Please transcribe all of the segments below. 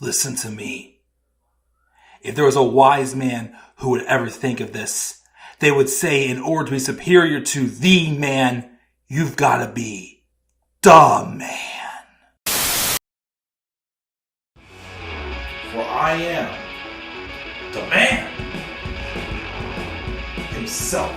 Listen to me. If there was a wise man who would ever think of this, they would say in order to be superior to the man, you've got to be the man. For I am the man himself.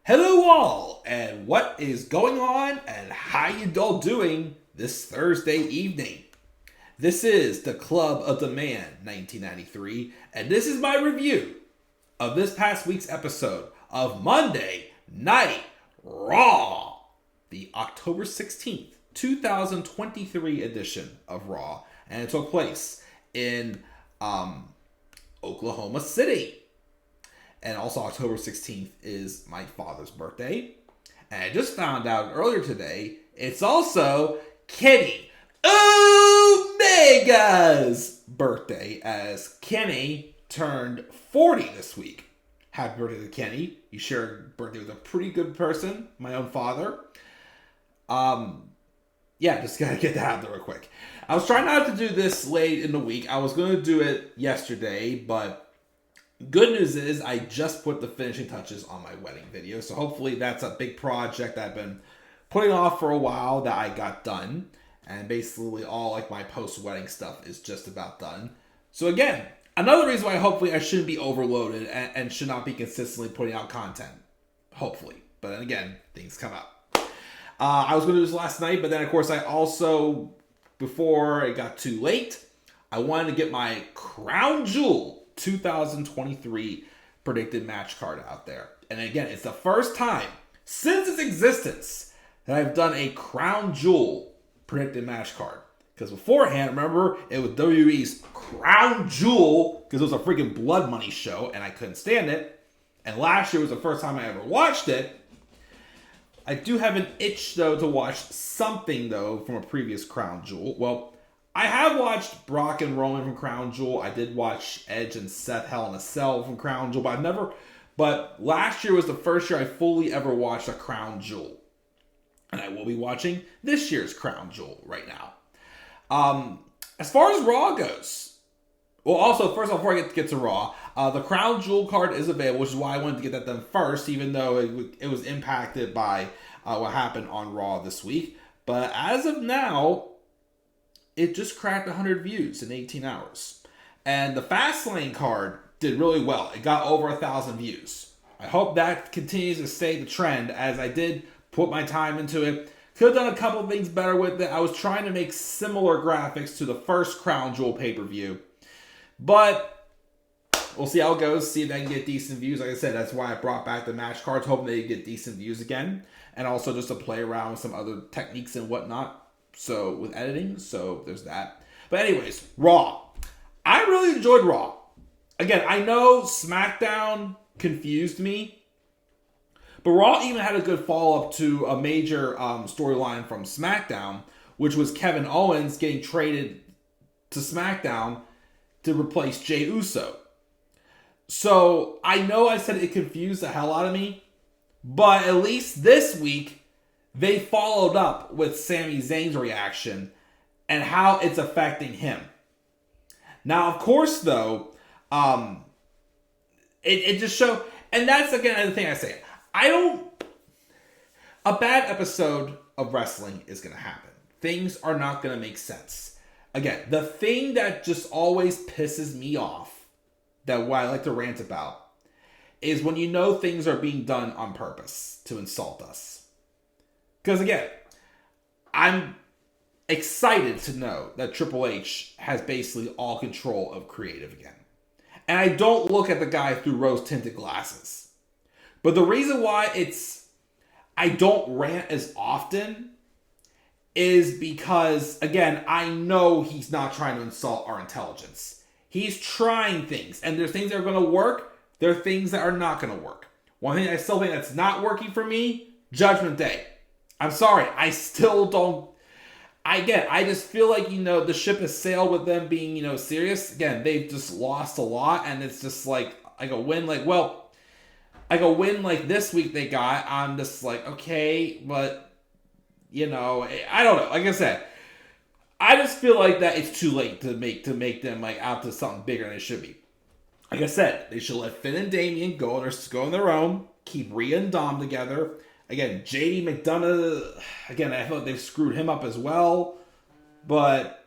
Hello all, and what is going on, and how you all doing this Thursday evening? This is the Club of the Man 1993, and this is my review of this past week's episode of Monday Night Raw, the October 16th, 2023 edition of Raw, and it took place in Oklahoma City. And also October 16th is my father's birthday. And I just found out earlier today, it's also Kenny Omega's birthday, as Kenny turned 40 this week. Happy birthday to Kenny. You shared a birthday with a pretty good person, my own father. Yeah, just gotta get that out there real quick. I was trying not to do this late in the week. I was going to do it yesterday, but good news is I just put the finishing touches on my wedding video. So hopefully that's a big project I've been putting off for a while that I got done. And basically all like my post-wedding stuff is just about done. So again, another reason why hopefully I shouldn't be overloaded and should not be consistently putting out content. Hopefully. But then again, things come up. I was going to do this last night, but then of course I also, before it got too late, I wanted to get my Crown Jewel 2023 predicted match card out there. And again, it's the first time since its existence that I've done a Crown Jewel predicted match card. Because beforehand, remember, it was WWE's Crown Jewel, because it was a freaking blood money show and I couldn't stand it. And last year was the first time I ever watched it. I do have an itch, though, to watch something, though, from a previous Crown Jewel. Well, I have watched Brock and Roman from Crown Jewel. I did watch Edge and Seth Hell in a Cell from Crown Jewel, but last year was the first year I fully ever watched a Crown Jewel. And I will be watching this year's Crown Jewel right now. As far as Raw goes, well, also, first of all, before I get to Raw, the Crown Jewel card is available, which is why I wanted to get that done first, even though it was impacted by what happened on Raw this week. But as of now, it just cracked 100 views in 18 hours. And the Fastlane card did really well. It got over 1,000 views. I hope that continues to stay the trend, as I did put my time into it. Could have done a couple of things better with it. I was trying to make similar graphics to the first Crown Jewel pay-per-view. But we'll see how it goes. See if I can get decent views. Like I said, that's why I brought back the match cards, hoping they get decent views again. And also just to play around with some other techniques and whatnot. So, with editing, so there's that. But anyways, Raw. I really enjoyed Raw. Again, I know SmackDown confused me, but Raw even had a good follow-up to a major storyline from SmackDown, which was Kevin Owens getting traded to SmackDown to replace Jey Uso. So, I know I said it confused the hell out of me, but at least this week, they followed up with Sami Zayn's reaction and how it's affecting him. Now, of course, though, it just showed, and that's again another thing I say. A bad episode of wrestling is going to happen. Things are not going to make sense. Again, the thing that just always pisses me off, that what I like to rant about, is when you know things are being done on purpose to insult us. Because again, I'm excited to know that Triple H has basically all control of creative again. And I don't look at the guy through rose-tinted glasses. But the reason why I don't rant as often is because, again, I know he's not trying to insult our intelligence. He's trying things, and there's things that are going to work. There are things that are not going to work. One thing I still think that's not working for me, Judgment Day. I'm sorry, I still don't. I just feel like, the ship has sailed with them being, serious. Again, they've just lost a lot, and it's just like a win like this week they got. I'm just like, okay, but, I don't know. Like I said, I just feel like that it's too late to make them like out to something bigger than it should be. Like I said, they should let Finn and Damian go on their own, keep Rhea and Dom together. Again, JD McDonough, again, I feel like they've screwed him up as well. But,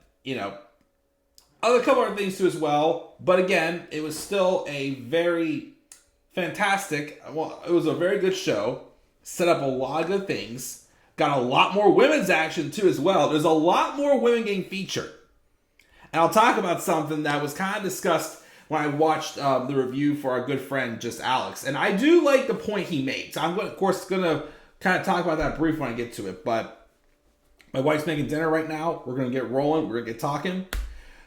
other couple other things too as well. But again, it was still a very fantastic, it was a very good show. Set up a lot of good things. Got a lot more women's action too as well. There's a lot more women getting featured. And I'll talk about something that was kind of discussed when I watched the review for our good friend, Just Alex. And I do like the point he made. So I'm, of course, going to kind of talk about that briefly when I get to it. But my wife's making dinner right now. We're going to get rolling. We're going to get talking.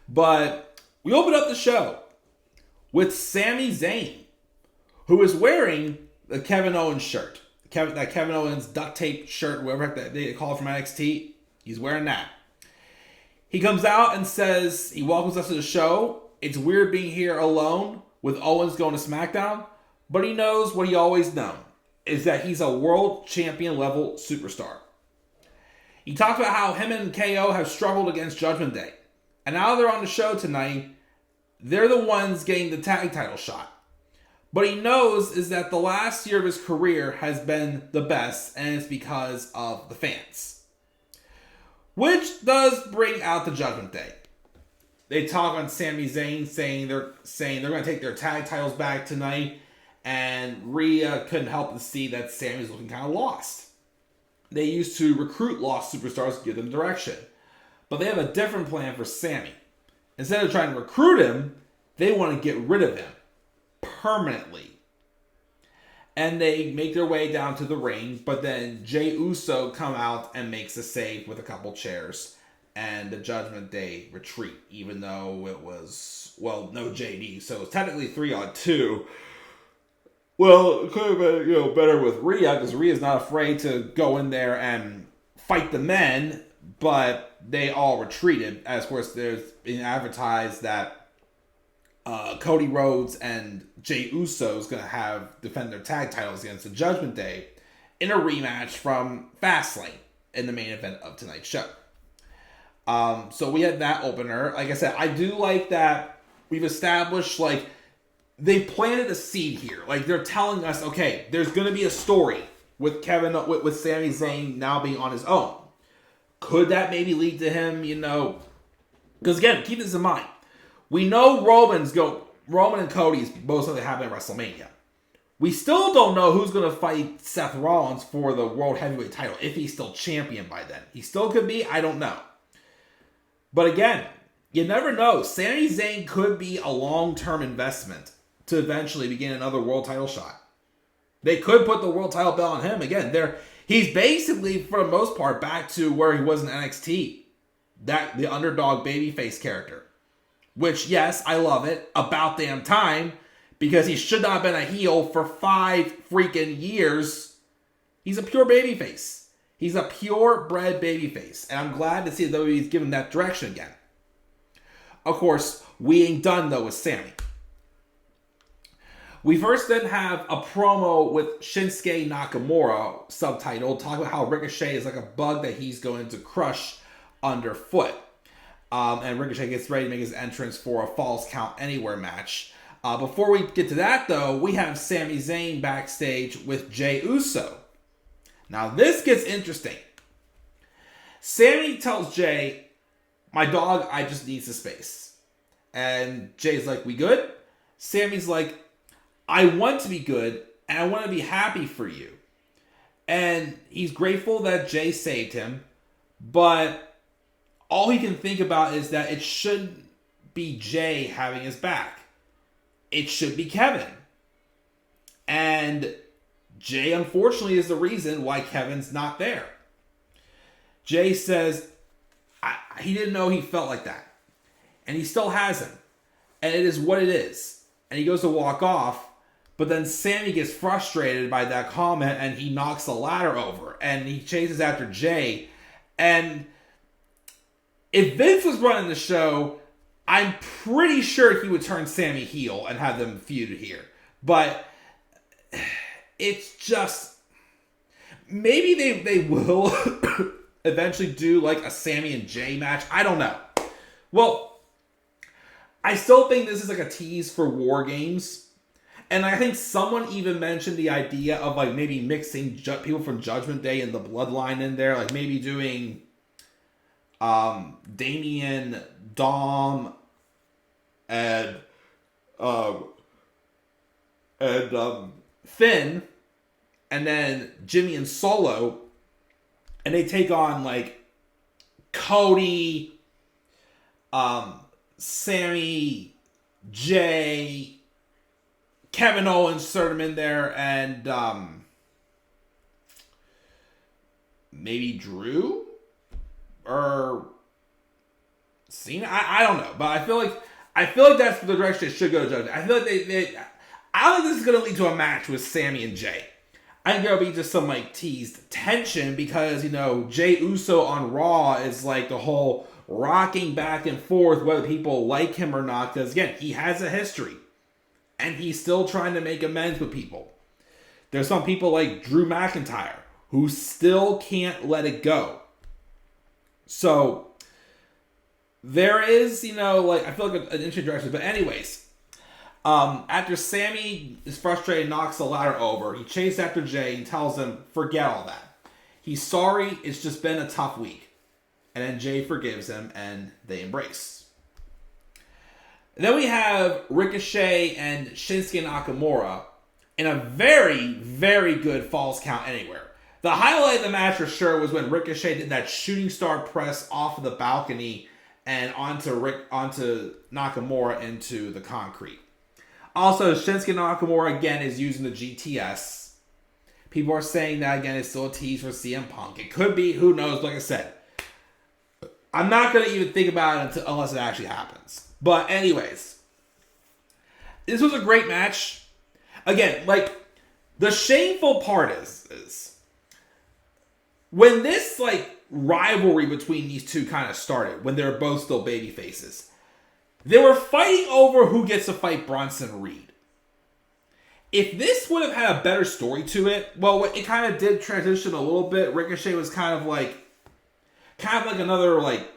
But we opened up the show with Sami Zayn, who is wearing the Kevin Owens shirt. That Kevin Owens duct tape shirt, whatever they call it from NXT. He's wearing that. He comes out and says, he welcomes us to the show. It's weird being here alone with Owens going to SmackDown, but he knows what he always known, is that he's a world champion level superstar. He talks about how him and KO have struggled against Judgment Day. And now they're on the show tonight. They're the ones getting the tag title shot. But he knows is that the last year of his career has been the best, and it's because of the fans. Which does bring out the Judgment Day. They talk on Sami Zayn saying they're going to take their tag titles back tonight, and Rhea couldn't help but see that Sami's looking kind of lost. They used to recruit lost superstars to give them direction, but they have a different plan for Sami. Instead of trying to recruit him, they want to get rid of him permanently. And they make their way down to the ring, but then Jey Uso come out and makes a save with a couple chairs. And the Judgment Day retreat, even though it was, no JD, so it was technically 3-on-2. Well, it could have been, better with Rhea, because Rhea's not afraid to go in there and fight the men, but they all retreated. As of course, there's been advertised that Cody Rhodes and Jey Uso is going to defend their tag titles against the Judgment Day in a rematch from Fastlane in the main event of tonight's show. So we had that opener. Like I said, I do like that we've established, they planted a seed here. They're telling us, okay, there's going to be a story with with Sami Zayn now being on his own. Could that maybe lead to him, because again, keep this in mind. We know Roman and Cody's both going to happen at WrestleMania. We still don't know who's going to fight Seth Rollins for the World Heavyweight title, if he's still champion by then. He still could be, I don't know. But again, you never know. Sami Zayn could be a long-term investment to eventually begin another world title shot. They could put the world title belt on him. Again, he's basically, for the most part, back to where he was in NXT. The underdog babyface character. Which, yes, I love it. About damn time. Because he should not have been a heel for 5 freaking years. He's a pure babyface. He's a purebred babyface. And I'm glad to see that WWE's given that direction again. Of course, we ain't done, though, with Sami. We first then have a promo with Shinsuke Nakamura, subtitled, talking about how Ricochet is like a bug that he's going to crush underfoot. And Ricochet gets ready to make his entrance for a Falls Count Anywhere match. Before we get to that, though, we have Sami Zayn backstage with Jey Uso. Now, this gets interesting. Sami tells Jey, my dog, I just need some space. And Jay's like, we good? Sami's like, I want to be good, and I want to be happy for you. And he's grateful that Jey saved him, but all he can think about is that it shouldn't be Jey having his back. It should be Kevin. And Jey, unfortunately, is the reason why Kevin's not there. Jay says he didn't know he felt like that. And he still hasn't. And it is what it is. And he goes to walk off. But then Sami gets frustrated by that comment and he knocks the ladder over. And he chases after Jay. And if Vince was running the show, I'm pretty sure he would turn Sami heel and have them feud here. But it's just... Maybe they will eventually do like a Sami and Jay match. I don't know. Well, I still think this is like a tease for War Games. And I think someone even mentioned the idea of like maybe mixing people from Judgment Day and the Bloodline in there. Like maybe doing Damian, Dom, and Finn, and then Jimmy and Solo, and they take on like Cody, Sami, Jay, Kevin Owens, insert him in there, and maybe Drew or Cena. I don't know, but I feel like that's the direction they should go to Judgment. I feel like I don't think this is going to lead to a match with Sami and Jay. I think there'll be just some like teased tension because, you know, Jey Uso on Raw is like the whole rocking back and forth whether people like him or not, because again, he has a history and he's still trying to make amends with people. There's some people like Drew McIntyre who still can't let it go. So there is, you know, like I feel like an interesting direction. But anyways, after Sami is frustrated and knocks the ladder over, he chases after Jay and tells him, forget all that. He's sorry, it's just been a tough week. And then Jay forgives him and they embrace. And then we have Ricochet and Shinsuke Nakamura in a very, very good Falls Count Anywhere. The highlight of the match for sure was when Ricochet did that shooting star press off of the balcony and onto Nakamura into the concrete. Also, Shinsuke Nakamura, again, is using the GTS. People are saying that, again, it's still a tease for CM Punk. It could be, who knows, like I said. I'm not going to even think about it unless it actually happens. But anyways, this was a great match. Again, like, the shameful part is when this, like, rivalry between these two kind of started, when they were both still baby faces, they were fighting over who gets to fight Bronson Reed. If this would have had a better story to it, well, it kind of did transition a little bit. Ricochet was kind of like another like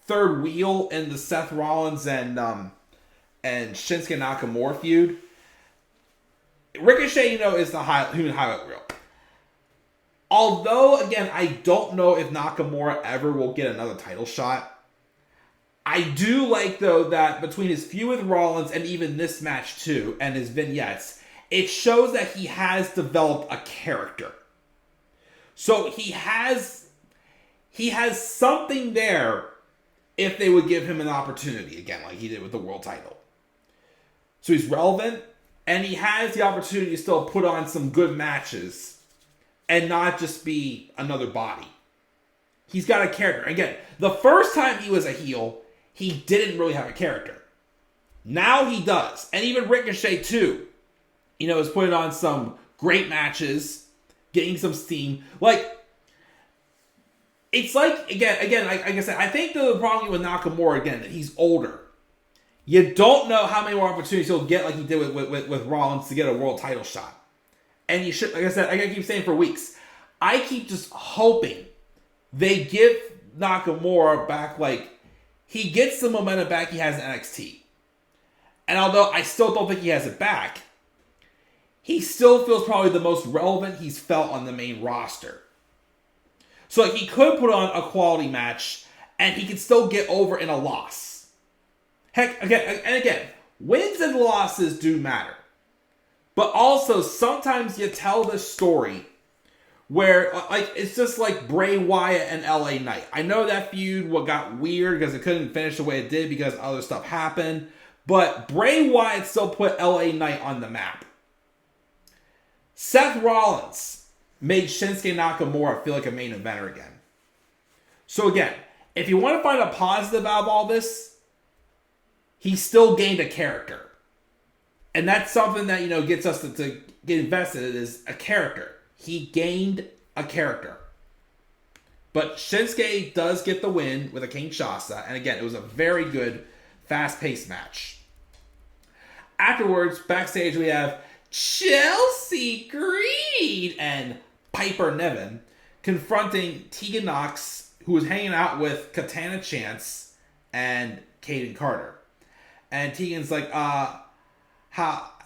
third wheel in the Seth Rollins and Shinsuke Nakamura feud. Ricochet, you know, is the human highlight reel. Although, again, I don't know if Nakamura ever will get another title shot. I do like, though, that between his feud with Rollins and even this match, too, and his vignettes, it shows that he has developed a character. So he has something there if they would give him an opportunity, again, like he did with the world title. So he's relevant, and he has the opportunity to still put on some good matches and not just be another body. He's got a character. Again, the first time he was a heel, he didn't really have a character. Now he does. And even Ricochet, too, you know, is putting on some great matches, getting some steam. Like, it's like, again, like I said, I think the problem with Nakamura, again, that he's older. You don't know how many more opportunities he'll get like he did with Rollins to get a world title shot. And you should, like I said, I gotta keep saying for weeks, I keep just hoping they give Nakamura back, like, he gets the momentum back he has in NXT. And although I still don't think he has it back, he still feels probably the most relevant he's felt on the main roster. So like, he could put on a quality match, and he could still get over in a loss. Heck, again, wins and losses do matter. But also, sometimes you tell this story where, like, it's just like Bray Wyatt and LA Knight. I know that feud got weird because it couldn't finish the way it did because other stuff happened. But Bray Wyatt still put LA Knight on the map. Seth Rollins made Shinsuke Nakamura feel like a main eventer again. So again, if you want to find a positive out of all this, he still gained a character. And that's something that, gets us to get invested in, is a character. He gained a character. But Shinsuke does get the win with a Kinshasa. And again, it was a very good, fast-paced match. Afterwards, backstage, we have Chelsea Green and Piper Niven confronting Tegan Nox, who was hanging out with Katana Chance and Kaden Carter. And Tegan's like,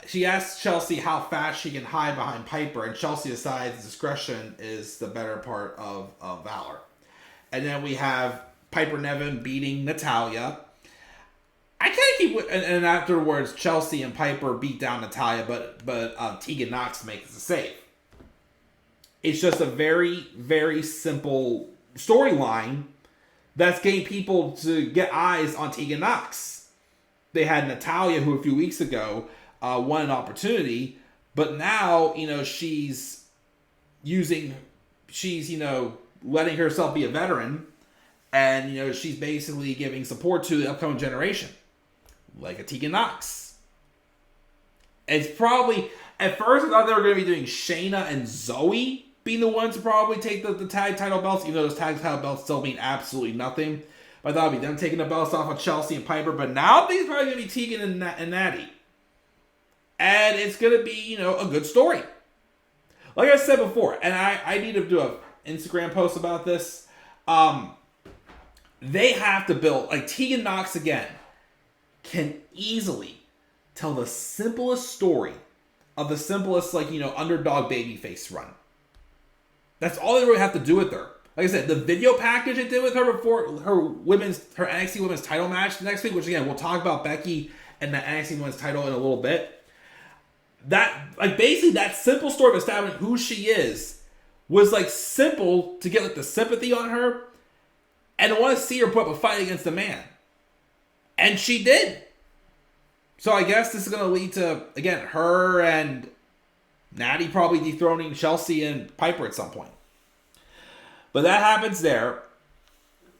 she asks Chelsea how fast she can hide behind Piper, and Chelsea decides discretion is the better part of valor. And then we have Piper Niven beating Natalya. I kind of keep, and afterwards, Chelsea and Piper beat down Natalya, but Tegan Nox makes the save. It's just a very, very simple storyline that's getting people to get eyes on Tegan Nox. They had Natalya, who a few weeks ago won an opportunity, but now, she's letting herself be a veteran, and, she's basically giving support to the upcoming generation, like a Tegan Nox. It's probably, at first I thought they were going to be doing Shayna and Zoey being the ones to probably take the tag title belts, even though those tag title belts still mean absolutely nothing. But I thought it would be them taking the belts off of Chelsea and Piper, but now I think it's probably going to be Tegan and Natty. And it's going to be, a good story. Like I said before, and I need to do an Instagram post about this. They have to build, like Tegan Nox again, can easily tell the simplest story of the simplest, underdog babyface run. That's all they really have to do with her. Like I said, the video package they did with her before her NXT Women's title match next week, which again, we'll talk about Becky and the NXT Women's title in a little bit. Basically that simple story of establishing who she is was simple to get the sympathy on her and to want to see her put up a fight against a man. And she did. So I guess this is going to lead to, again, her and Natty probably dethroning Chelsea and Piper at some point. But that happens there.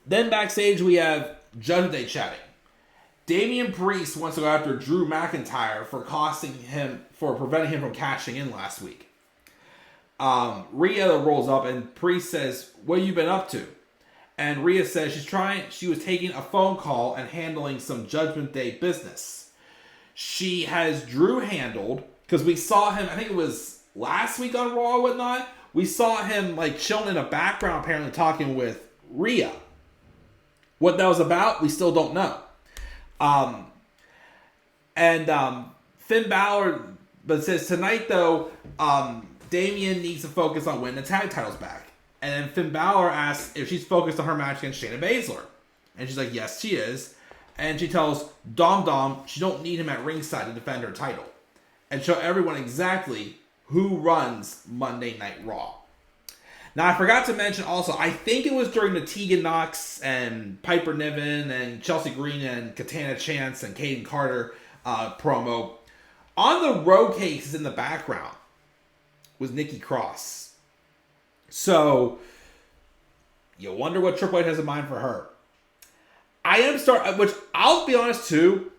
Then backstage we have Judgment Day chatting. Damian Priest wants to go after Drew McIntyre for preventing him from cashing in last week. Rhea rolls up and Priest says, "What have you been up to?" And Rhea says she was taking a phone call and handling some Judgment Day business. She has Drew handled, because we saw him, I think it was last week on Raw or whatnot, we saw him chilling in the background apparently talking with Rhea. What that was about, we still don't know. Finn Balor, but says tonight though, Damian needs to focus on winning the tag titles back. And then Finn Balor asks if she's focused on her match against Shayna Baszler. And she's like, yes, she is. And she tells Dom she don't need him at ringside to defend her title. And show everyone exactly who runs Monday Night Raw. Now, I forgot to mention also, I think it was during the Tegan Nox and Piper Niven and Chelsea Green and Katana Chance and Kaden Carter promo. On the road cases in the background was Nikki Cross. So, you wonder what Triple H has in mind for her. Which I'll be honest too,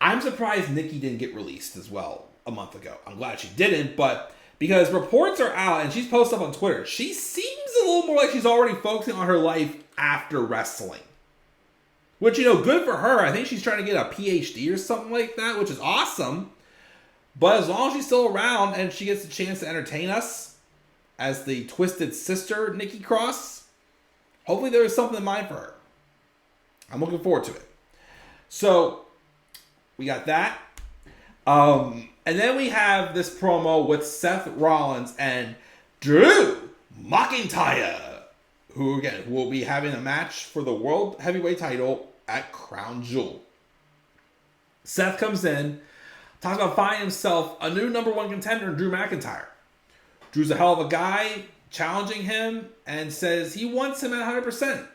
I'm surprised Nikki didn't get released as well a month ago. I'm glad she didn't, but because reports are out and she's posted up on Twitter, she seems a little more like she's already focusing on her life after wrestling. Which, good for her. I think she's trying to get a PhD or something like that, which is awesome. But as long as she's still around and she gets a chance to entertain us as the Twisted Sister Nikki Cross, hopefully there is something in mind for her. I'm looking forward to it. So, we got that. And then we have this promo with Seth Rollins and Drew McIntyre, who again will be having a match for the World Heavyweight title at Crown Jewel. Seth comes in, talks about finding himself a new number one contender in Drew McIntyre. Drew's a hell of a guy, challenging him, and says he wants him at 100%.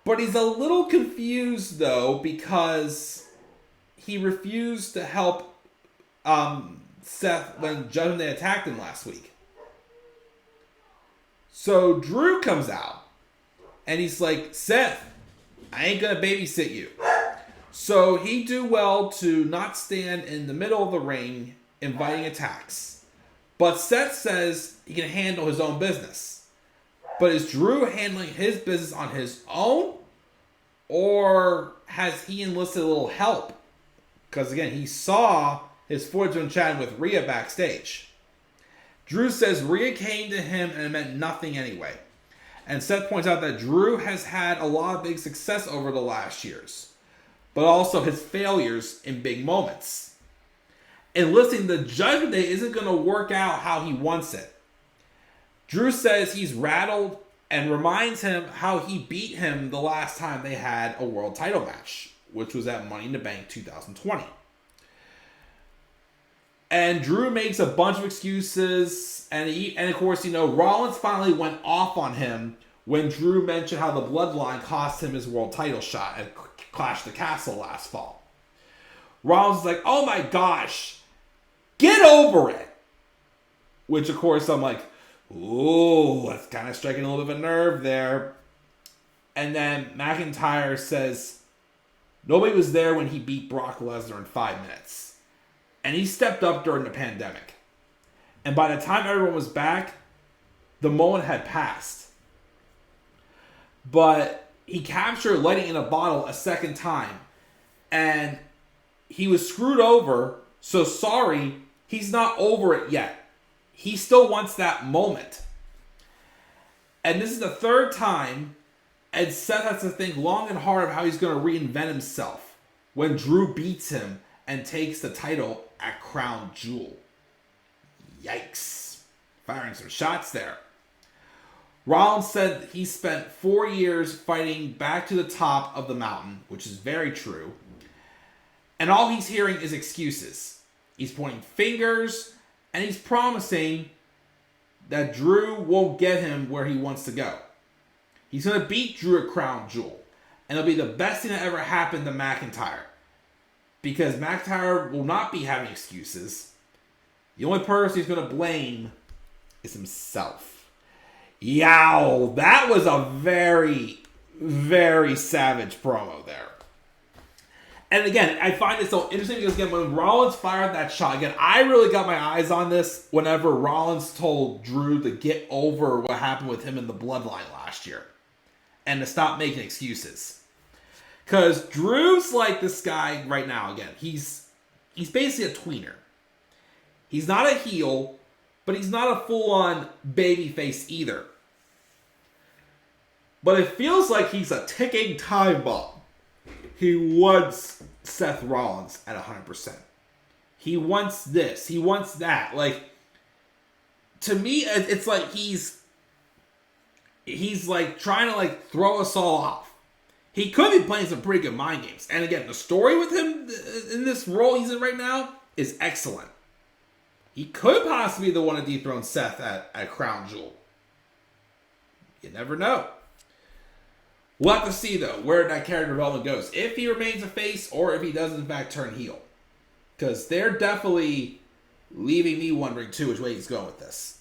But he's a little confused, though, because he refused to help Seth when Judgment Day attacked him last week. So Drew comes out And he's like, Seth, I ain't gonna babysit you. So he do well to not stand in the middle of the ring inviting attacks. But Seth says he can handle his own business. But is Drew handling his business on his own? Or has he enlisted a little help? Because again, he saw his fortune chatting with Rhea backstage. Drew says Rhea came to him and it meant nothing anyway. And Seth points out that Drew has had a lot of big success over the last years, but also his failures in big moments. Enlisting the Judgment Day isn't going to work out how he wants it. Drew says he's rattled and reminds him how he beat him the last time they had a world title match, which was at Money in the Bank 2020. And Drew makes a bunch of excuses, and of course, Rollins finally went off on him when Drew mentioned how the Bloodline cost him his world title shot at Clash of the Castle last fall. Rollins is like, oh my gosh, get over it! Which, of course, I'm like, ooh, that's kind of striking a little bit of a nerve there. And then McIntyre says, nobody was there when he beat Brock Lesnar in 5 minutes. And he stepped up during the pandemic. And by the time everyone was back, the moment had passed. But he captured lightning in a bottle a second time. And he was screwed over. So sorry, he's not over it yet. He still wants that moment. And this is the third time. And Seth has to think long and hard of how he's going to reinvent himself when Drew beats him and takes the title at Crown Jewel. Yikes. Firing some shots there. Rollins said he spent 4 years fighting back to the top of the mountain, which is very true. And all he's hearing is excuses. He's pointing fingers, and he's promising that Drew won't get him where he wants to go. He's going to beat Drew at Crown Jewel, and it'll be the best thing that ever happened to McIntyre. Because McIntyre will not be having excuses. The only person he's going to blame is himself. Yow, that was a very, very savage promo there. And again, I find it so interesting because again, when Rollins fired that shot, again, I really got my eyes on this whenever Rollins told Drew to get over what happened with him in the Bloodline last year. And to stop making excuses. Because Drew's like this guy right now, again. He's basically a tweener. He's not a heel, but he's not a full-on babyface either. But it feels like he's a ticking time bomb. He wants Seth Rollins at 100%. He wants this. He wants that. Like, to me, it's like he's like trying to like throw us all off. He could be playing some pretty good mind games. And again, the story with him in this role he's in right now is excellent. He could possibly be the one to dethrone Seth at Crown Jewel. You never know. We'll have to see, though, where that character development goes. If he remains a face or if he does, in fact, turn heel. Because they're definitely leaving me wondering, too, which way he's going with this.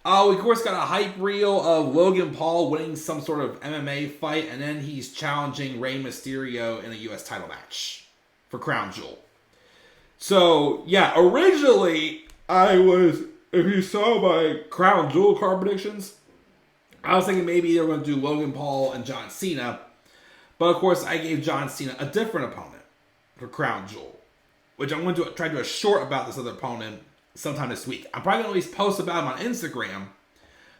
We, of course, got a hype reel of Logan Paul winning some sort of MMA fight, and then he's challenging Rey Mysterio in a U.S. title match for Crown Jewel. So, yeah, originally, if you saw my Crown Jewel card predictions, I was thinking maybe they were going to do Logan Paul and John Cena, but of course, I gave John Cena a different opponent for Crown Jewel, which I'm going to try to do a short about this other opponent sometime this week. I'm probably going to at least post about him on Instagram,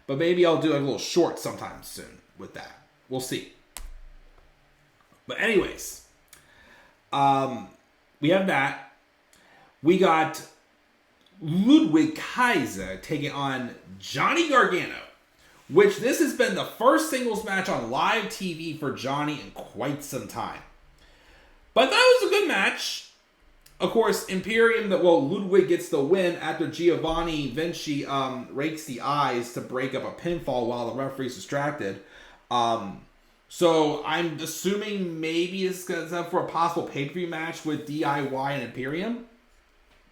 but maybe I'll do a little short sometime soon with that. We'll see. But anyways, we have that. We got Ludwig Kaiser taking on Johnny Gargano, which this has been the first singles match on live TV for Johnny in quite some time. But that was a good match. Of course, Ludwig gets the win after Giovanni Vinci rakes the eyes to break up a pinfall while the referee's distracted. So I'm assuming maybe it's going to for a possible pay-per-view match with DIY and Imperium.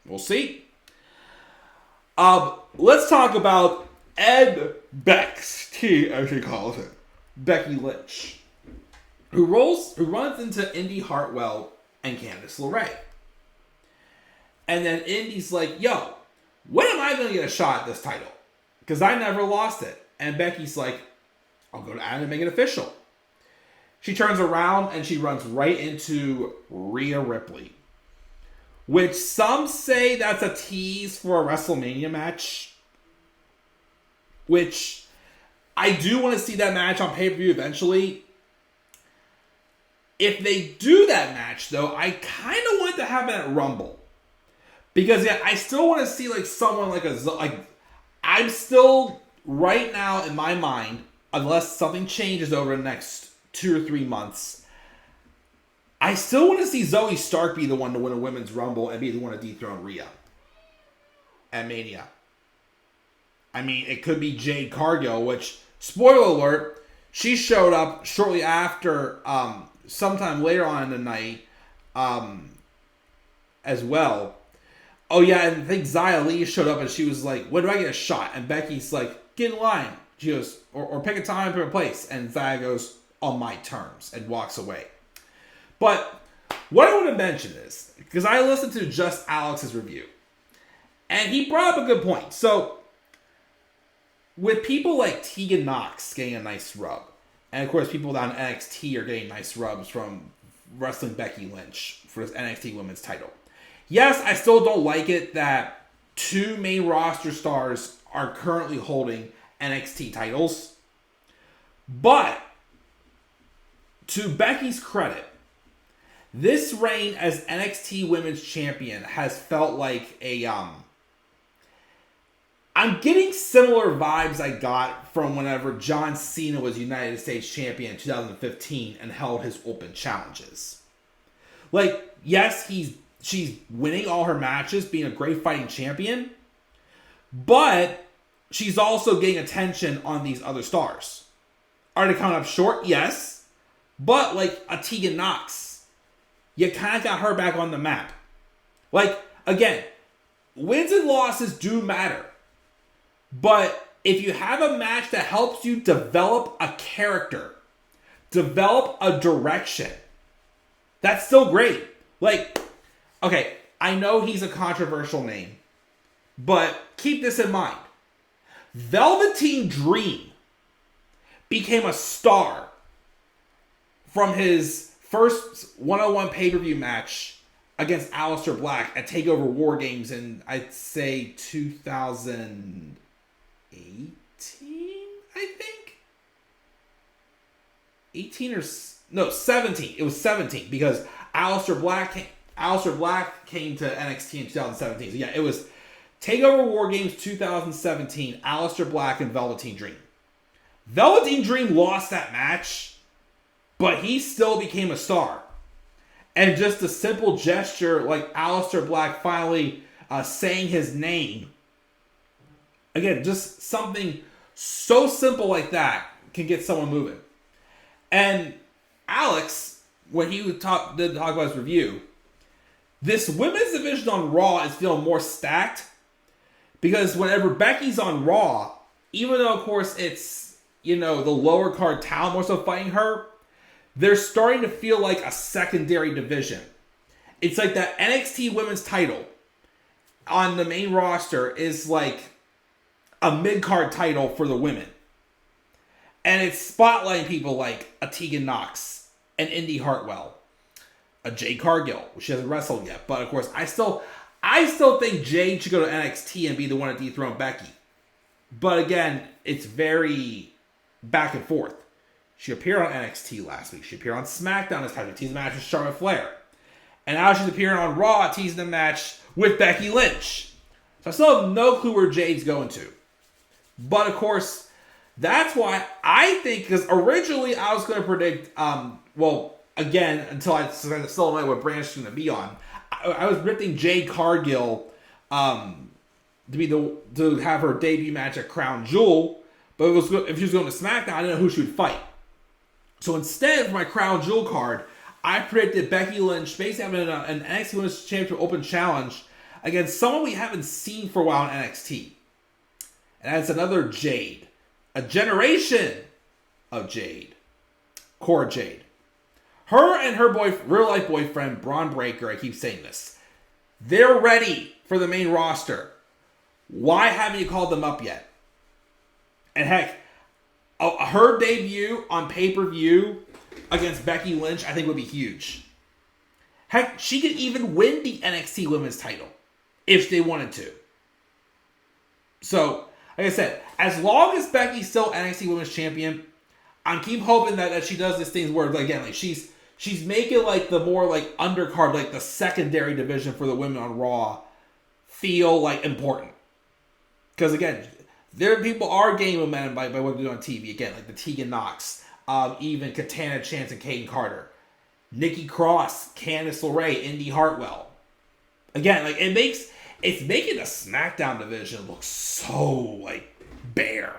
We'll see. Let's talk about NXT, as he calls it. Becky Lynch, who runs into Indy Hartwell and Candice LeRae. And then Indy's like, yo, when am I going to get a shot at this title? Because I never lost it. And Becky's like, I'll go to Adam and make it official. She turns around and she runs right into Rhea Ripley, which some say that's a tease for a WrestleMania match, which I do want to see that match on pay-per-view eventually. If they do that match, though, I kind of want it to happen at Rumble. Because, yeah, I still want to see, like, someone I'm still, right now, in my mind, unless something changes over the next 2 or 3 months, I still want to see Zoey Stark be the one to win a Women's Rumble and be the one to dethrone Rhea at Mania. I mean, it could be Jade Cargill, which, spoiler alert, she showed up shortly after, sometime later on in the night, as well. Oh yeah, and I think Xia Li showed up and she was like, when do I get a shot? And Becky's like, get in line. She goes, or pick a time, pick a place. And Xia goes, on my terms, and walks away. But what I want to mention is, because I listened to Just Alex's review, and he brought up a good point. So, with people like Tegan Nox getting a nice rub, and of course people down NXT are getting nice rubs from wrestling Becky Lynch for this NXT Women's title. Yes, I still don't like it that 2 main roster stars are currently holding NXT titles. But, to Becky's credit, this reign as NXT Women's Champion has felt like a, I'm getting similar vibes I got from whenever John Cena was United States Champion in 2015 and held his open challenges. Like, yes, she's winning all her matches, being a great fighting champion, but she's also getting attention on these other stars. Are they coming up short? Yes. But, like, a Tegan Nox, you kind of got her back on the map. Like, again, wins and losses do matter. But if you have a match that helps you develop a character, develop a direction, that's still great. Like, okay, I know he's a controversial name, but keep this in mind. Velveteen Dream became a star from his first 101 pay-per-view match against Aleister Black at TakeOver War Games in, I'd say, 2018, I think? 18 or... No, 17. It was 17 because Aleister Black came to NXT in 2017. So yeah, it was TakeOver War Games 2017, Aleister Black and Velveteen Dream. Velveteen Dream lost that match, but he still became a star. And just a simple gesture like Aleister Black finally saying his name. Again, just something so simple like that can get someone moving. And Alex, when he did talk about his review, this women's division on Raw is feeling more stacked because whenever Becky's on Raw, even though, of course, it's, the lower card talent more so fighting her, they're starting to feel like a secondary division. It's like that NXT women's title on the main roster is like a mid-card title for the women. And it's spotlighting people like a Tegan Nox, an Indy Hartwell, a Jade Cargill, which she hasn't wrestled yet. But of course, I still think Jade should go to NXT and be the one to dethrone Becky. But again, it's very back and forth. She appeared on NXT last week. She appeared on SmackDown this time. She teased a match with Charlotte Flair. And now she's appearing on Raw, teasing a match with Becky Lynch. So I still have no clue where Jade's going to. But of course, that's why I think, because originally I was going to predict, again, until I still don't know what brand she's going to be on, I was predicting Jade Cargill to have her debut match at Crown Jewel. But if she was going to SmackDown, I didn't know who she would fight. So instead, for my Crown Jewel card, I predicted Becky Lynch basically having an NXT Women's Championship Open Challenge against someone we haven't seen for a while in NXT. And that's another Jade. A generation of Jade. Cora Jade. Her and her real-life boyfriend, Braun Breaker, I keep saying this, they're ready for the main roster. Why haven't you called them up yet? And heck, her debut on pay-per-view against Becky Lynch, I think, would be huge. Heck, she could even win the NXT Women's title if they wanted to. So, like I said, as long as Becky's still NXT Women's Champion, I keep hoping that she does this thing where, again, like she's making like the more like undercard, like the secondary division for the women on Raw feel like important. Because again, people are gaining momentum by what they do on TV. Again, like the Tegan Nox, even Katana Chance and Kaden Carter, Nikki Cross, Candice LeRae, Indy Hartwell. Again, like it's making the SmackDown division look so like bare.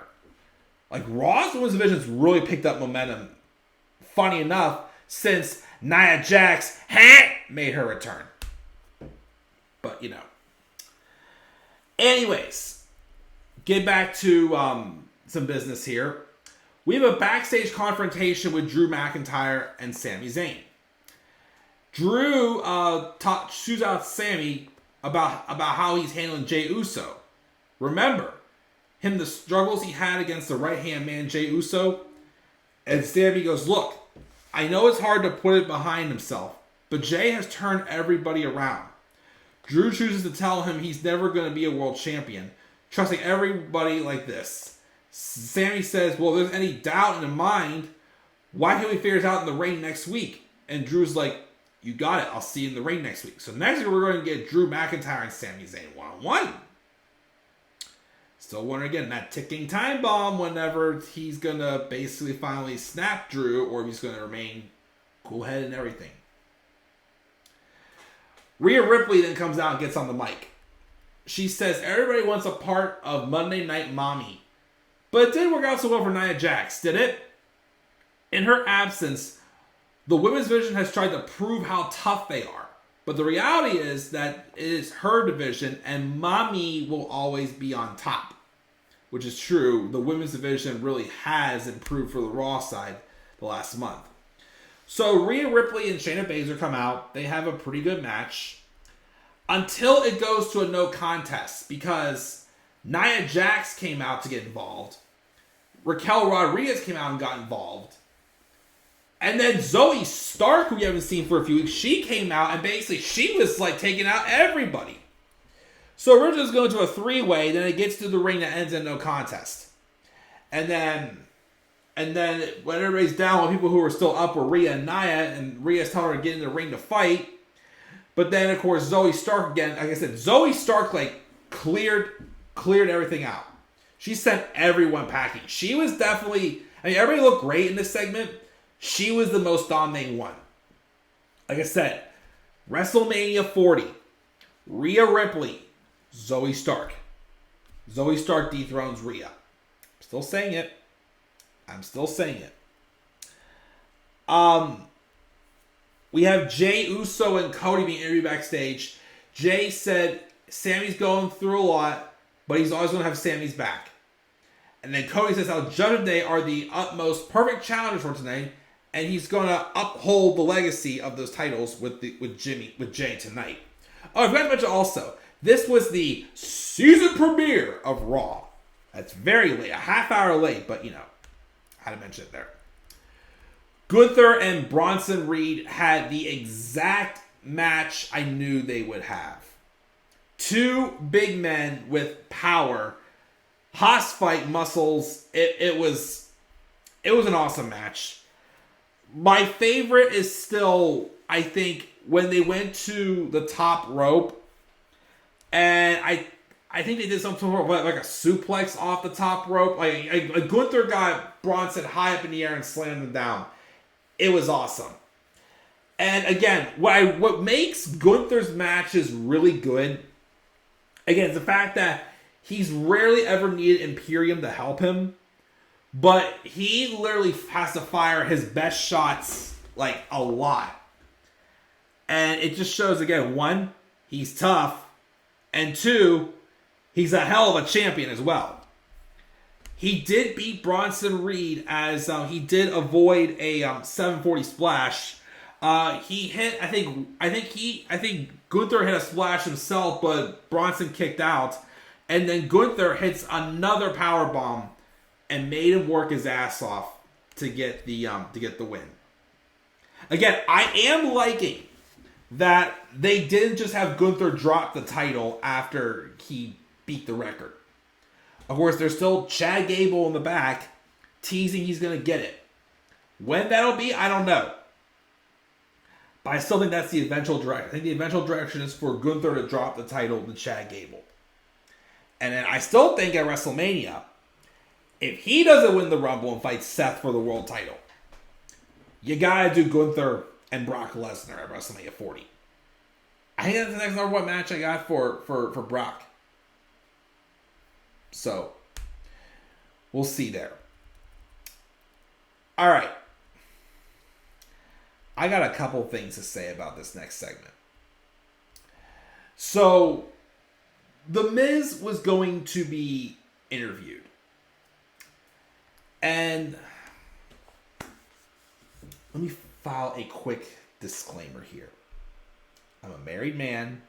Like Raw's women's division's really picked up momentum. Funny enough, since Nia Jax made her return. But you know. Anyways, get back to some business here. We have a backstage confrontation with Drew McIntyre and Sami Zayn. Drew shoots out Sami about how he's handling Jey Uso. Remember the struggles he had against the right-hand man, Jey Uso. And Sami goes, look, I know it's hard to put it behind himself, but Jey has turned everybody around. Drew chooses to tell him he's never going to be a world champion, trusting everybody like this. Sami says, well, if there's any doubt in the mind, why can't we figure it out in the ring next week? And Drew's like, you got it. I'll see you in the ring next week. So next week, we're going to get Drew McIntyre and Sami Zayn one-on-one. Still wondering again, that ticking time bomb whenever he's going to basically finally snap Drew or if he's going to remain cool-headed and everything. Rhea Ripley then comes out and gets on the mic. She says everybody wants a part of Monday Night Mommy. But it didn't work out so well for Nia Jax, did it? In her absence, the women's division has tried to prove how tough they are. But the reality is that it is her division and Mommy will always be on top. Which is true. The women's division really has improved for the Raw side the last month. So Rhea Ripley and Shayna Baszler come out. They have a pretty good match. Until it goes to a no contest. Because Nia Jax came out to get involved. Raquel Rodriguez came out and got involved. And then Zoey Stark, who we haven't seen for a few weeks, she came out and basically she was like taking out everybody. So we're just going to a three-way, then it gets to the ring that ends in no contest. And then when everybody's down, people who are still up were Rhea and Nia, and Rhea's telling her to get in the ring to fight. But then, of course, Zoey Stark again, like I said, Zoey Stark like cleared everything out. She sent everyone packing. She was definitely, everybody looked great in this segment. She was the most dominating one. Like I said, WrestleMania 40, Rhea Ripley, Zoey Stark. Zoey Stark dethrones Rhea. Still saying it. I'm still saying it. We have Jey Uso and Cody being interviewed backstage. Jey said Sami's going through a lot, but he's always going to have Sami's back. And then Cody says how Judgment Day are the utmost perfect challengers for tonight, and he's going to uphold the legacy of those titles with Jey tonight. Oh, I forgot to mention also, this was the season premiere of Raw. That's very late, a half hour late, but you know, I had to mention it there. Gunther and Bronson Reed had the exact match I knew they would have. Two big men with power, Haas fight muscles. It was an awesome match. My favorite is still, I think, when they went to the top rope, and I think they did some sort of like a suplex off the top rope. Like Gunther got Bronson high up in the air and slammed him down. It was awesome. And again, what makes Gunther's matches really good, again, is the fact that he's rarely ever needed Imperium to help him, but he literally has to fire his best shots like a lot. And it just shows, again, one, he's tough, and two, he's a hell of a champion as well. He did beat Bronson Reed as he did avoid a 740 splash. He hit. I think Gunther hit a splash himself, but Bronson kicked out, and then Gunther hits another power bomb and made him work his ass off to get the win. Again, I am liking that they didn't just have Gunther drop the title after he beat the record. Of course, there's still Chad Gable in the back teasing he's going to get it. When that'll be, I don't know. But I still think that's the eventual direction. I think the eventual direction is for Gunther to drop the title to Chad Gable. And then I still think at WrestleMania, if he doesn't win the Rumble and fight Seth for the world title, you got to do Gunther and Brock Lesnar at WrestleMania 40. I think that's the next number one match I got for Brock. So, we'll see there. All right. I got a couple things to say about this next segment. So, The Miz was going to be interviewed. And let me file a quick disclaimer here. I'm a married man.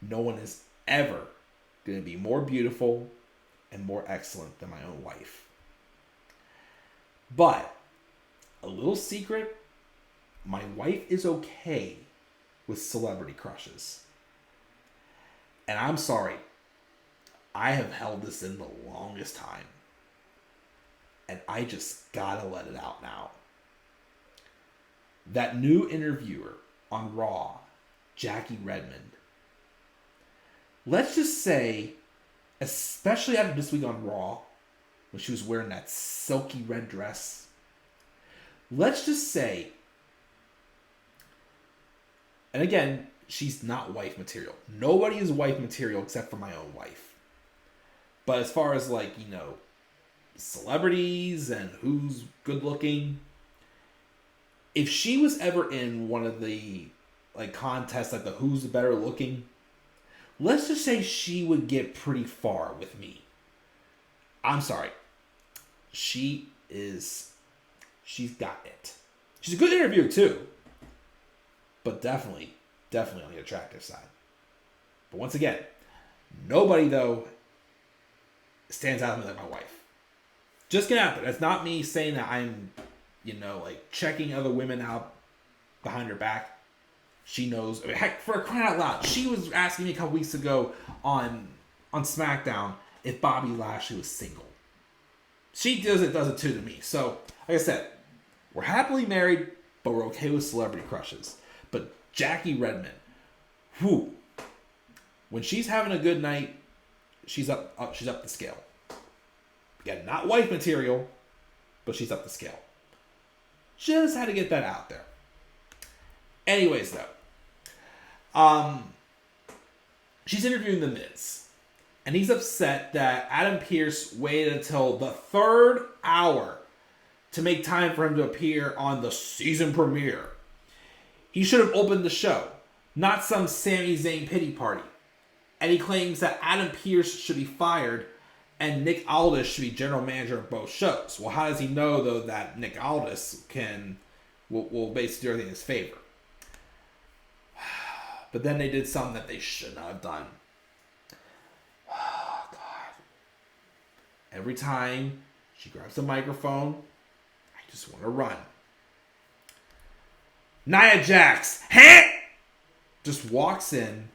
No one is ever going to be more beautiful and more excellent than my own wife. But, a little secret, my wife is okay with celebrity crushes. And I'm sorry, I have held this in the longest time. And I just gotta let it out now. That new interviewer on Raw, Jackie Redmond, let's just say, especially after this week on Raw, when she was wearing that silky red dress, let's just say, and again, she's not wife material. Nobody is wife material except for my own wife. But as far as celebrities and who's good looking, if she was ever in one of the contests, like the who's better looking, let's just say she would get pretty far with me. I'm sorry. She's got it. She's a good interviewer too. But definitely on the attractive side. But once again, nobody though stands out to me like my wife. Just get out there. That's not me saying that I'm, checking other women out behind her back. She knows. I mean, heck, for crying out loud, she was asking me a couple weeks ago on SmackDown if Bobby Lashley was single. She does it too to me. So, like I said, we're happily married, but we're okay with celebrity crushes. But Jackie Redmond, when she's having a good night, she's up the scale. Again, not wife material, but she's up the scale. Just had to get that out there. Anyways, though, she's interviewing The Miz, and he's upset that Adam Pearce waited until the third hour to make time for him to appear on the season premiere. He should have opened the show, not some Sami Zayn pity party. And he claims that Adam Pearce should be fired and Nick Aldis should be general manager of both shows. Well, how does he know, though, that Nick Aldis will basically do everything in his favor? But then they did something that they should not have done. Oh, God. Every time she grabs the microphone, I just want to run. Nia Jax, just walks in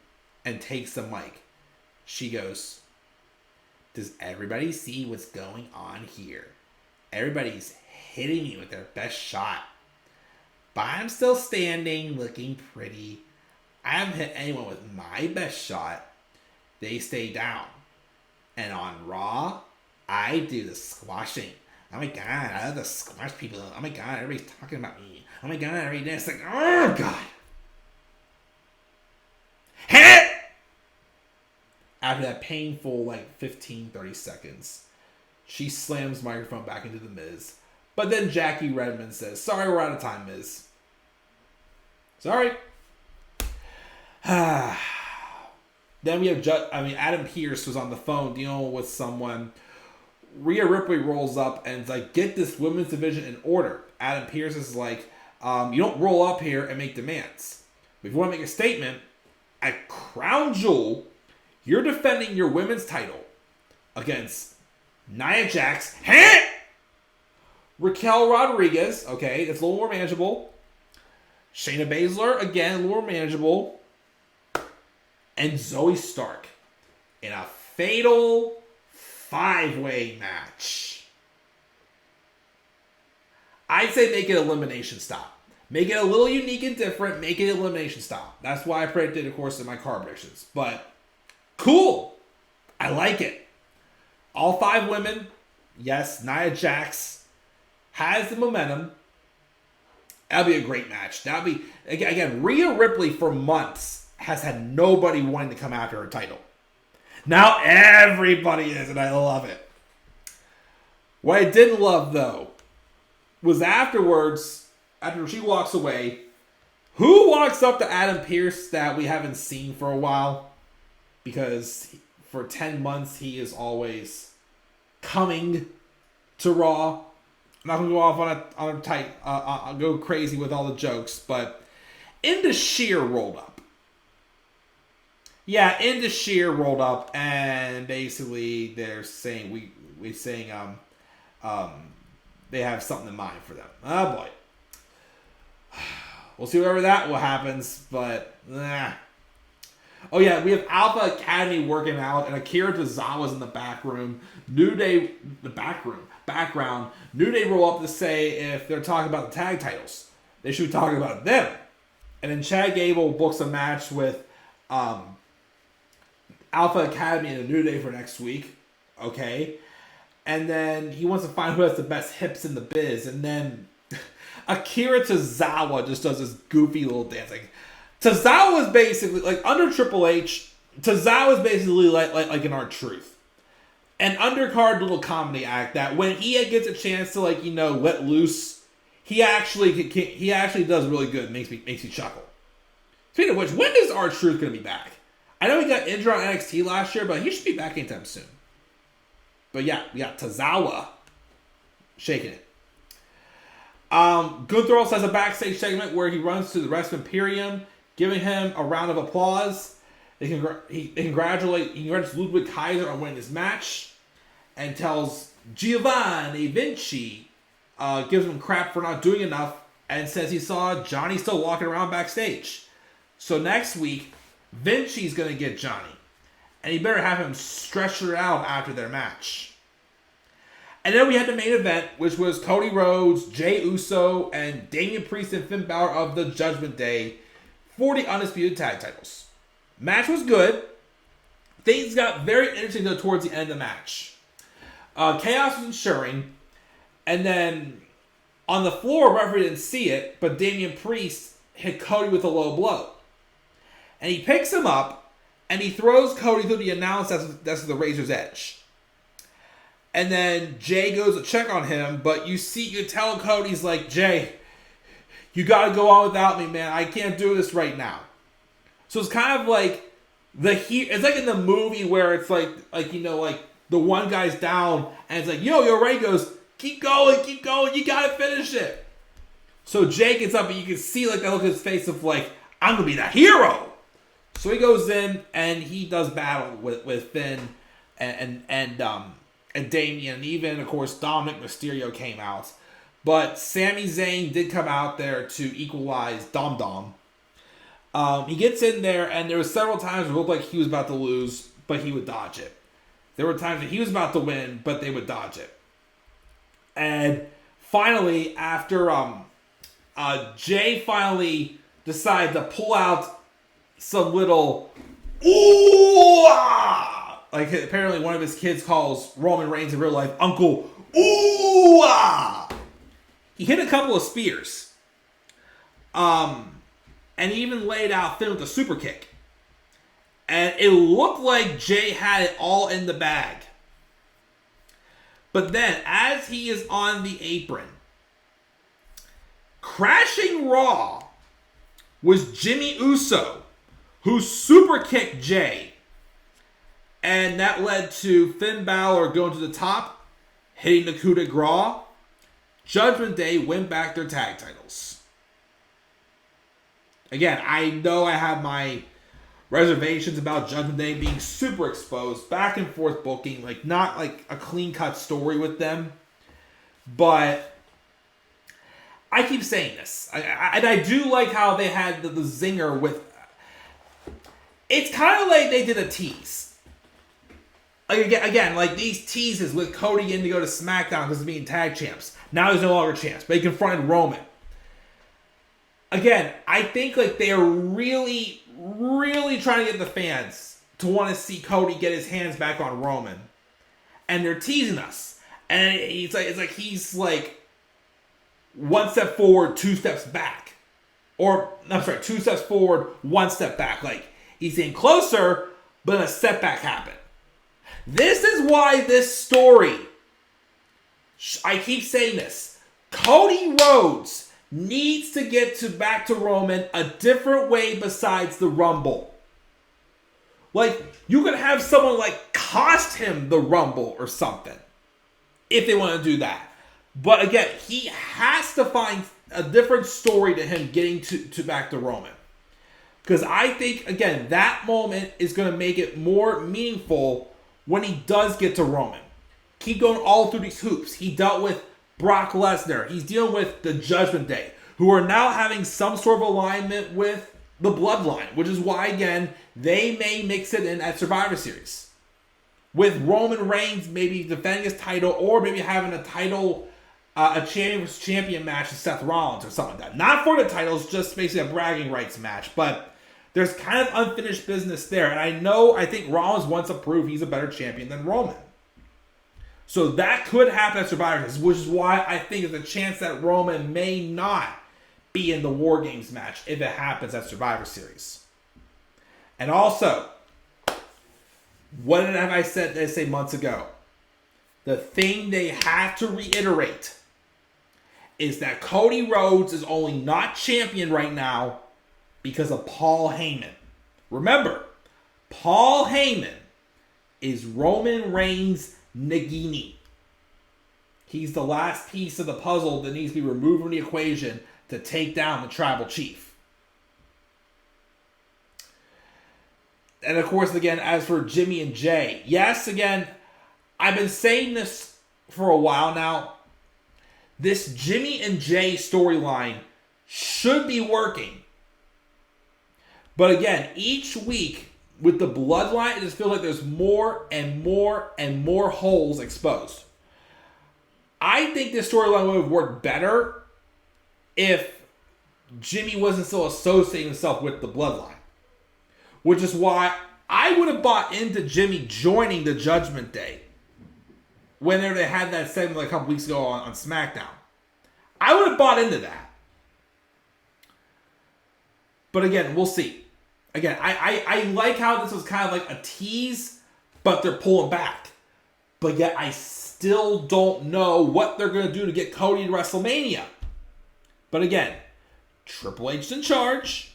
and takes the mic. She goes, "Does everybody see what's going on here? Everybody's hitting me with their best shot. But I'm still standing looking pretty. I haven't hit anyone with my best shot. They stay down. And on Raw, I do the squashing. Oh my God, I love to squash people. Oh my God, everybody's talking about me. Oh my God, every day it's like, oh God. Hit it!" After that painful 15-30 seconds, she slams the microphone back into The Miz. But then Jackie Redmond says, "Sorry, we're out of time, Miz." Sorry. Then we have Adam Pearce was on the phone dealing with someone. Rhea Ripley rolls up and it's like, get this women's division in order. Adam Pearce is like, you don't roll up here and make demands. If you want to make a statement, at Crown Jewel, you're defending your women's title against Nia Jax, Raquel Rodriguez, okay, that's a little more manageable. Shayna Baszler, again, a little more manageable. And Zoey Stark in a fatal 5-way match. I'd say make it elimination style. Make it a little unique and different. Make it elimination style. That's why I predicted, of course, in my card predictions. But cool. I like it. All 5 women. Yes, Nia Jax has the momentum. That'll be a great match. That'll be, again, Rhea Ripley for months has had nobody wanting to come after her title. Now everybody is, and I love it. What I didn't love, though, was afterwards, after she walks away, who walks up to Adam Pearce that we haven't seen for a while? Because for 10 months, he is always coming to Raw. I'm not going to go off on a tight, I'll go crazy with all the jokes, but Indus rolled up. Yeah, Indus rolled up, and basically they're saying, we're saying, they have something in mind for them. Oh boy. We'll see whatever that happens, but oh yeah, we have Alpha Academy working out, and Akira Tozawa's in the back room. New Day, background. New Day roll up to say if they're talking about the tag titles, they should be talking about them. And then Chad Gable books a match with Alpha Academy and the New Day for next week. Okay. And then he wants to find who has the best hips in the biz. And then Akira Tozawa just does this goofy little dancing. Tozawa is basically, like, under Triple H, Tozawa is basically like an R-Truth. An undercard little comedy act that when he gets a chance to, like, let loose, he actually does really good. Makes me chuckle. Speaking of which, when is R-Truth going to be back? I know he got injured on NXT last year, but he should be back anytime soon. But yeah, we got Tozawa shaking it. Gunther also has a backstage segment where he runs to the rest of Imperium, giving him a round of applause. He congratulates Ludwig Kaiser on winning this match, and tells Giovanni Vinci, gives him crap for not doing enough, and says he saw Johnny still walking around backstage. So next week, Vinci's going to get Johnny, and he better have him stretch it out after their match. And then we had the main event, which was Cody Rhodes, Jey Uso, and Damian Priest and Finn Balor of the Judgment Day for the Undisputed Tag Titles. Match was good. Things got very interesting towards the end of the match. Chaos was ensuring, and then on the floor, referee didn't see it, but Damian Priest hit Cody with a low blow. And he picks him up, and he throws Cody through the announce that's the Razor's Edge. And then Jay goes to check on him, but you tell Cody's like, Jay, you gotta go on without me, man. I can't do this right now. So it's kind of like it's like in the movie where it's like the one guy's down, and it's like, yo, Ray goes, keep going, you gotta finish it. So Jay gets up, and you can see like that look on his face of like, I'm gonna be the hero. So he goes in, and he does battle with Finn and Damian, and even, of course, Dominic Mysterio came out. But Sami Zayn did come out there to equalize Dom. He gets in there, and there were several times where it looked like he was about to lose, but he would dodge it. There were times that he was about to win, but they would dodge it. And finally, after Jay finally decided to pull out some little ooh ah! Like apparently one of his kids calls Roman Reigns in real life Uncle ooh ah! He hit a couple of spears. And he even laid out Finn with a super kick. And it looked like Jay had it all in the bag. But then, as he is on the apron, crashing Raw was Jimmy Uso, who super kicked Jay. And that led to Finn Balor going to the top hitting the coup de grace, Judgment Day win back their tag titles. Again, I know I have my reservations about Judgment Day being super exposed, back and forth booking, like not like a clean cut story with them. But I keep saying this, and I do like how they had the zinger with. It's kind of like they did a tease. Like again, like these teases with Cody getting to go to SmackDown because of being tag champs. Now he's no longer champs, but he confronted Roman. Again, I think like they are really, really trying to get the fans to want to see Cody get his hands back on Roman, and they're teasing us. And it's like he's like one step forward, two steps back, or I'm sorry, 2 steps forward, 1 step back. Like he's getting closer, but a setback happened. This is why this story, I keep saying this, Cody Rhodes needs to get back to Roman a different way besides the Rumble. Like, you could have someone like cost him the Rumble or something, if they want to do that. But again, he has to find a different story to him getting to back to Roman. Because I think, again, that moment is going to make it more meaningful when he does get to Roman. Keep going all through these hoops. He dealt with Brock Lesnar. He's dealing with the Judgment Day, who are now having some sort of alignment with the Bloodline, which is why, again, they may mix it in at Survivor Series. With Roman Reigns maybe defending his title, or maybe having a title, a champion versus champion match with Seth Rollins or something like that. Not for the titles, just basically a bragging rights match, but there's kind of unfinished business there. And I think Rollins wants to prove he's a better champion than Roman. So that could happen at Survivor Series, which is why I think there's a chance that Roman may not be in the War Games match if it happens at Survivor Series. And also, what did I say months ago? The thing they have to reiterate is that Cody Rhodes is only not champion right now because of Paul Heyman. Remember, Paul Heyman is Roman Reigns' Nagini. He's the last piece of the puzzle that needs to be removed from the equation to take down the tribal chief. And of course, again, as for Jimmy and Jay, yes, again, I've been saying this for a while now. This Jimmy and Jay storyline should be working. But again, each week with the Bloodline, it just feels like there's more and more and more holes exposed. I think this storyline would have worked better if Jimmy wasn't still associating himself with the Bloodline. Which is why I would have bought into Jimmy joining the Judgment Day whenever they had that segment like a couple weeks ago on SmackDown. I would have bought into that. But again, we'll see. Again, I like how this was kind of like a tease, but they're pulling back. But yet I still don't know what they're going to do to get Cody to WrestleMania. But again, Triple H's in charge.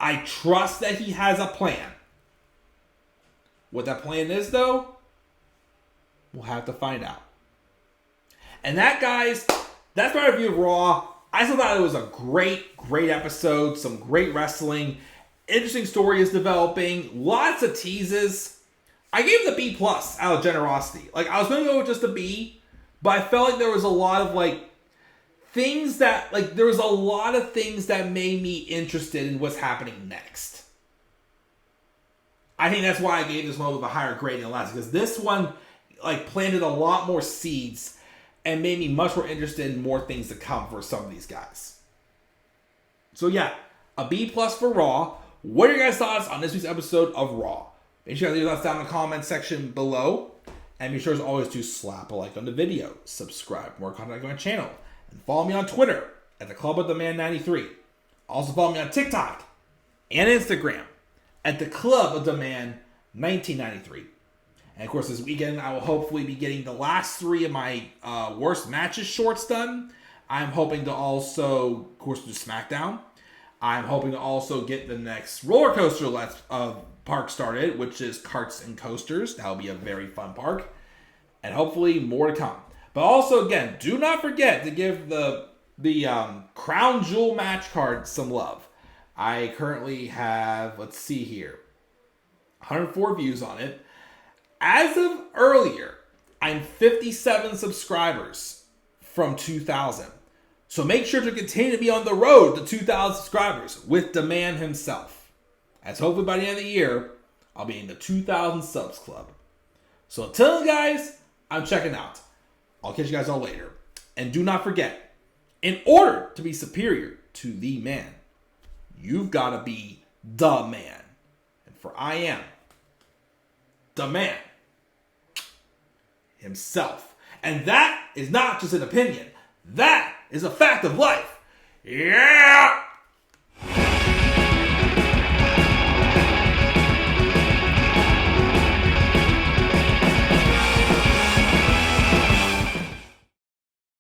I trust that he has a plan. What that plan is, though, we'll have to find out. And that, guys, that's my review of Raw. I still thought it was a great, great episode. Some great wrestling. Interesting story is developing. Lots of teases. I gave it a B+ out of generosity. Like, I was going to go with just a B, but I felt like there was a lot of, things that, there was a lot of things that made me interested in what's happening next. I think that's why I gave this one with a higher grade than last, because this one, planted a lot more seeds and made me much more interested in more things to come for some of these guys. So yeah, a B+ for Raw. What are your guys' thoughts on this week's episode of Raw? Make sure to leave your thoughts down in the comment section below. And be sure as always to slap a like on the video, subscribe for more content on my channel, and follow me on Twitter at the Club of the Man 93. Also follow me on TikTok and Instagram at the Club of the Man 1993. And of course, this weekend I will hopefully be getting the last 3 of my worst matches shorts done. I'm hoping to also, of course, do SmackDown. I'm hoping to also get the next roller coaster park started, which is Carts and Coasters. That'll be a very fun park. And hopefully more to come. But also, again, do not forget to give the Crown Jewel match card some love. I currently have, let's see here, 104 views on it. As of earlier, I'm 57 subscribers from 2,000. So make sure to continue to be on the road to 2,000 subscribers with the man himself. As hopefully by the end of the year, I'll be in the 2,000 subs club. So until then, guys, I'm checking out. I'll catch you guys all later. And do not forget, in order to be superior to the man, you've got to be the man. And for I am the man himself. And that is not just an opinion. That is a fact of life. Yeah!